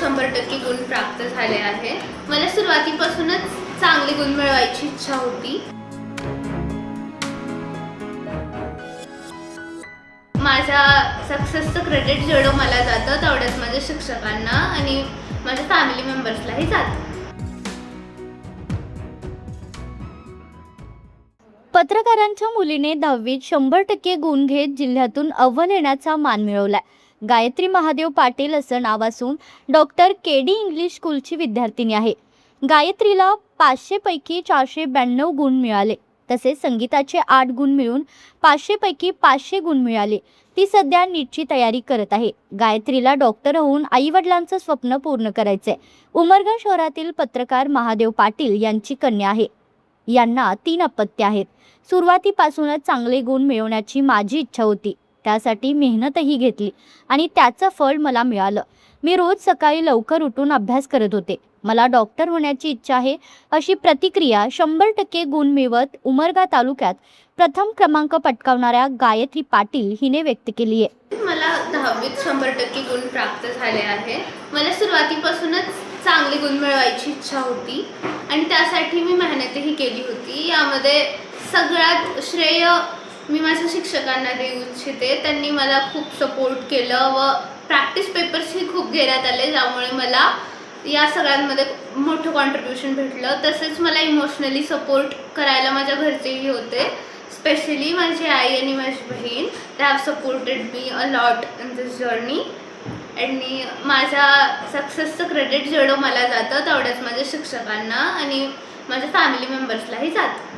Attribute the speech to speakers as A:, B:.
A: 100% गुण प्राप्त झाले आहे. मला सुरुवातीपासूनच चांगले गुण मिळवायची इच्छा होती. माझ्या सक्सेसचं क्रेडिट जेवढं मला जातं तेवढंच माझ्या शिक्षकांना आणि माझ्या फॅमिली मेंबर्सलाही जातं.
B: पत्रकारांच्या मुलीने 10वीत 100% गुण घेत जिल्ह्यातून अव्वल येण्याचा मान मिळवलाय. गायत्री महादेव पाटील असं नाव असून डॉक्टर केडी इंग्लिश स्कूलची विद्यार्थिनी आहे. गायत्रीला 500 पैकी 492 गुण मिळाले. तसेच संगीताचे 8 गुण मिळून 500 पैकी 500 गुण मिळाले. ती सध्या नीटची तयारी करत आहे. गायत्रीला डॉक्टर होऊन आईवडिलांचं स्वप्न पूर्ण करायचंय. उमरगा शहरातील पत्रकार महादेव पाटील यांची कन्या आहे. यांना 3 अपत्य आहेत. सुरुवातीपासूनच चांगले गुण मिळवण्याची माझी इच्छा होती. त्यासाठी मेहनतही घेतली आणि त्याचं फळ मला मिळालं. मी रोज सकाळी लवकर उठून अभ्यास करत होते. मला डॉक्टर होण्याची इच्छा आहे अशी प्रतिक्रिया 100% गुण मिळवत उमरगा तालुक्यात प्रथम क्रमांक पटकावणाऱ्या गायत्री पाटील हिने व्यक्त केली आहे.
A: मला 10वीत 100% गुण प्राप्त झाले आहे. मला सुरुवातीपासूनच चांगले गुण मिळवायची इच्छा होती आणि त्यासाठी मी मेहनतही केली होती. यामध्ये सगळ्यात श्रेय मी माझ्या शिक्षकांना देऊ इच्छिते. त्यांनी मला खूप सपोर्ट केलं व प्रॅक्टिस पेपर्सही खूप घेण्यात आले, ज्यामुळे मला या सगळ्यांमध्ये मोठं कॉन्ट्रीब्युशन भेटलं. तसेच मला इमोशनली सपोर्ट करायला माझ्या घरचेही होते. स्पेशली माझी आई आणि माझी बहीण, they have supported me a lot in this journey. आणि माझ्या सक्सेसचं क्रेडिट जेवढं मला जातं तेवढंच माझ्या शिक्षकांना आणि माझ्या फॅमिली मेंबर्सलाही जातं.